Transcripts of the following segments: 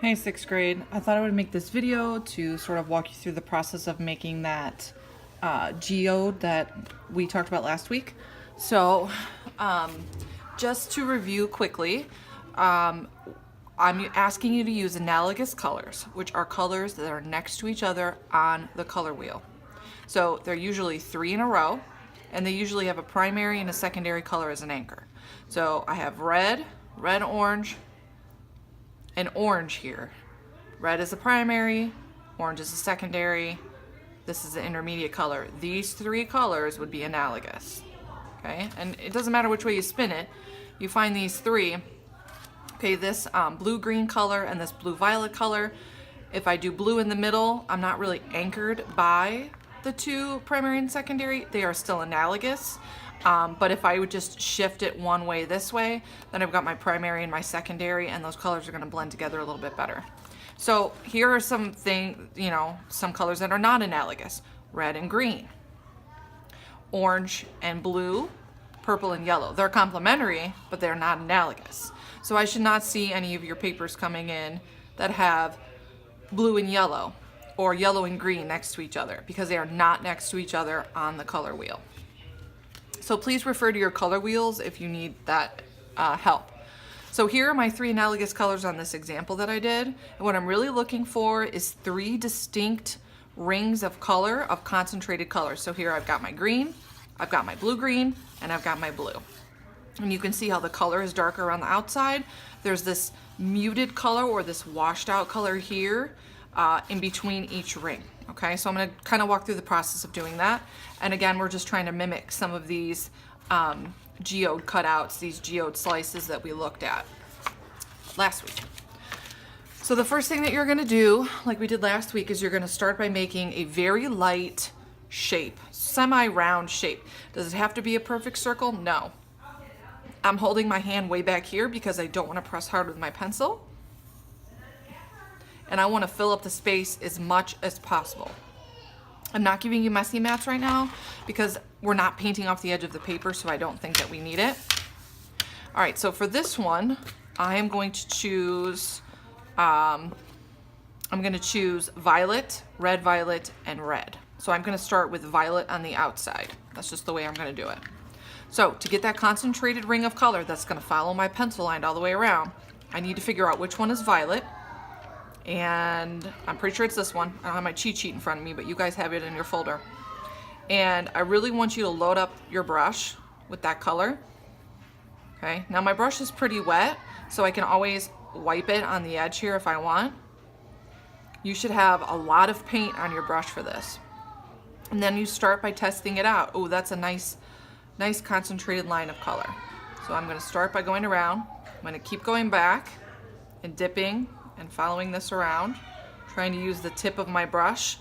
Hey, sixth grade. I thought I would make this video to sort of walk you through the process of making that geode that we talked about last week. So, just to review quickly, I'm asking you to use analogous colors, which are colors that are next to each other on the color wheel. So they're usually 3 in a row, and they usually have a primary and a secondary color as an anchor. So I have red, orange, and orange here. Red is the primary, orange is the secondary, this is the intermediate color. These 3 colors would be analogous, okay? And it doesn't matter which way you spin it, you find these 3. Okay, this blue-green color and this blue-violet color, if I do blue in the middle, I'm not really anchored by the 2 primary and secondary. They are still analogous. But if I would just shift it one way this way, then I've got my primary and my secondary, and those colors are going to blend together a little bit better. So here are some some colors that are not analogous. Red and green, orange and blue, purple and yellow. They're complementary, but they're not analogous. So I should not see any of your papers coming in that have blue and yellow or yellow and green next to each other, because they are not next to each other on the color wheel. So please refer to your color wheels if you need that help. So here are my 3 analogous colors on this example that I did. And what I'm really looking for is 3 distinct rings of color, of concentrated color. So here I've got my green, I've got my blue-green, and I've got my blue. And you can see how the color is darker on the outside. There's this muted color or this washed out color here in between each ring. Okay, so I'm going to kind of walk through the process of doing that. And again, we're just trying to mimic some of these geode cutouts, these geode slices that we looked at last week. So the first thing that you're going to do, like we did last week, is you're going to start by making a very light shape, semi-round shape. Does it have to be a perfect circle? No. I'm holding my hand way back here because I don't want to press hard with my pencil. And I want to fill up the space as much as possible. I'm not giving you messy mats right now because we're not painting off the edge of the paper, so I don't think that we need it. All right, so for this one, I am going to choose, violet, and red. So I'm going to start with violet on the outside. That's just the way I'm going to do it. So to get that concentrated ring of color that's going to follow my pencil line all the way around, I need to figure out which one is violet. And I'm pretty sure it's this one. I don't have my cheat sheet in front of me, but you guys have it in your folder. And I really want you to load up your brush with that color. Okay, now my brush is pretty wet, so I can always wipe it on the edge here if I want. You should have a lot of paint on your brush for this. And then you start by testing it out. Oh, that's a nice concentrated line of color. So I'm going to start by going around. I'm going to keep going back and dipping and following this around, trying to use the tip of my brush.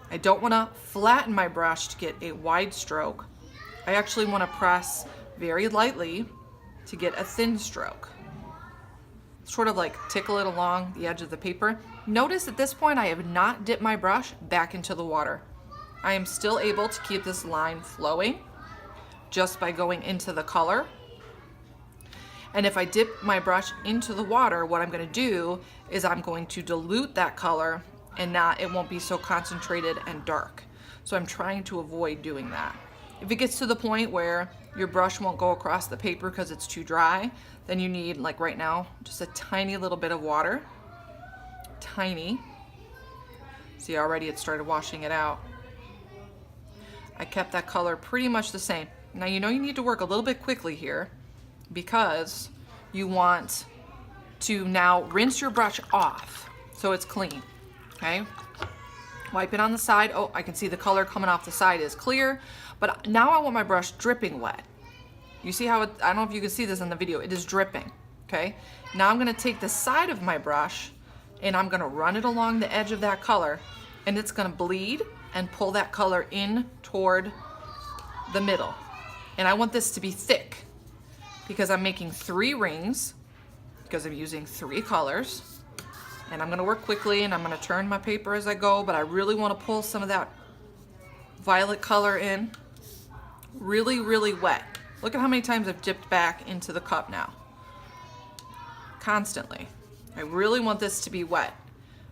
I don't want to flatten my brush to get a wide stroke. I actually want to press very lightly to get a thin stroke. Sort of like tickle it along the edge of the paper. Notice at this point I have not dipped my brush back into the water. I am still able to keep this line flowing just by going into the color. And if I dip my brush into the water, what I'm going to do is I'm going to dilute that color, and it won't be so concentrated and dark. So I'm trying to avoid doing that. If it gets to the point where your brush won't go across the paper because it's too dry, then you need, like right now, just a tiny little bit of water. Tiny. See, already it started washing it out. I kept that color pretty much the same. Now you know you need to work a little bit quickly here, because you want to now rinse your brush off so it's clean. Okay, wipe it on the side. Oh, I can see the color coming off the side is clear, but now I want my brush dripping wet. You see how I don't know if you can see this in the video, it is dripping. Okay, now I'm going to take the side of my brush and I'm going to run it along the edge of that color, and it's going to bleed and pull that color in toward the middle. And I want this to be thick, because I'm making 3 rings, because I'm using 3 colors. And I'm going to work quickly, and I'm going to turn my paper as I go, but I really want to pull some of that violet color in really, really wet. Look at how many times I've dipped back into the cup now. Constantly. I really want this to be wet.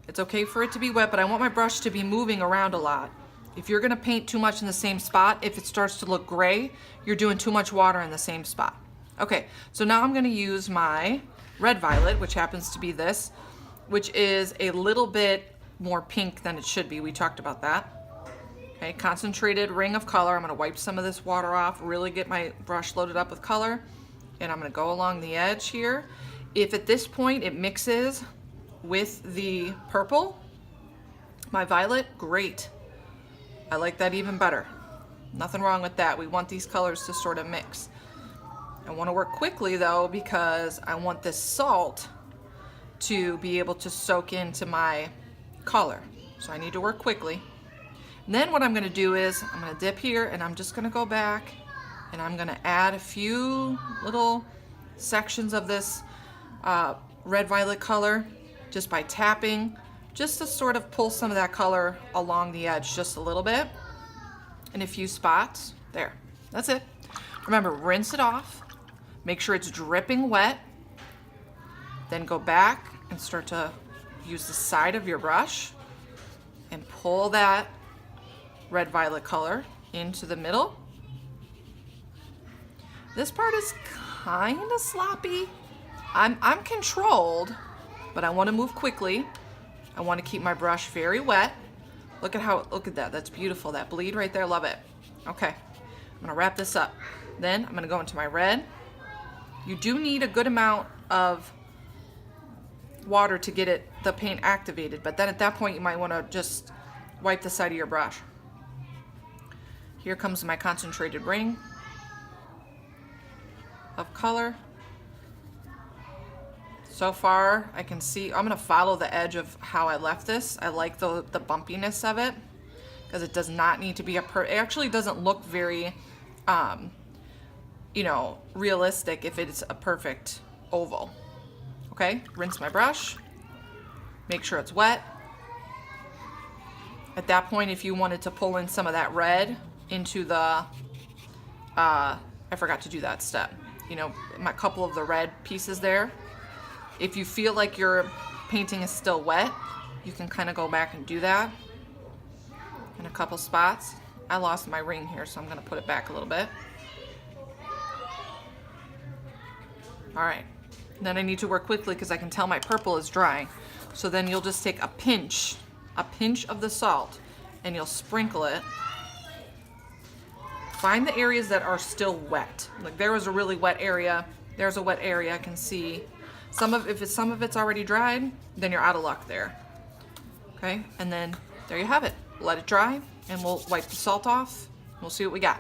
It's okay for it to be wet, but I want my brush to be moving around a lot. If you're gonna paint too much in the same spot, if it starts to look gray, you're doing too much water in the same spot. Okay, so now I'm gonna use my red violet, which happens to be this, which is a little bit more pink than it should be. We talked about that. Okay, concentrated ring of color. I'm gonna wipe some of this water off, really get my brush loaded up with color, and I'm gonna go along the edge here. If at this point it mixes with the purple, my violet, great. I like that even better. Nothing wrong with that. We want these colors to sort of mix. I want to work quickly though, because I want this salt to be able to soak into my color. So I need to work quickly. And then what I'm going to do is I'm going to dip here, and I'm just going to go back, and I'm going to add a few little sections of this red violet color just by tapping, just to sort of pull some of that color along the edge just a little bit in a few spots. There, that's it. Remember, rinse it off, make sure it's dripping wet, then go back and start to use the side of your brush and pull that red violet color into the middle. This part is kind of sloppy. I'm controlled, but I want to move quickly. I want to keep my brush very wet. Look at that. That's beautiful. That bleed right there. Love it. Okay. I'm going to wrap this up. Then I'm going to go into my red. You do need a good amount of water to get the paint activated, but then at that point you might want to just wipe the side of your brush. Here comes my concentrated ring of color. So far I can see, I'm gonna follow the edge of how I left this. I like the bumpiness of it, because it does not need to be it actually doesn't look very realistic if it's a perfect oval. Okay, rinse my brush, make sure it's wet. At that point, if you wanted to pull in some of that red into the, I forgot to do that step, my couple of the red pieces there. If you feel like your painting is still wet, you can kind of go back and do that in a couple spots. I lost my ring here, so I'm going to put it back a little bit. All right. Then I need to work quickly because I can tell my purple is dry. So then you'll just take a pinch of the salt, and you'll sprinkle it. Find the areas that are still wet. Like there was a really wet area. There's a wet area. I can see if some of it's already dried, then you're out of luck there. Okay, and then there you have it. Let it dry, and we'll wipe the salt off. We'll see what we got.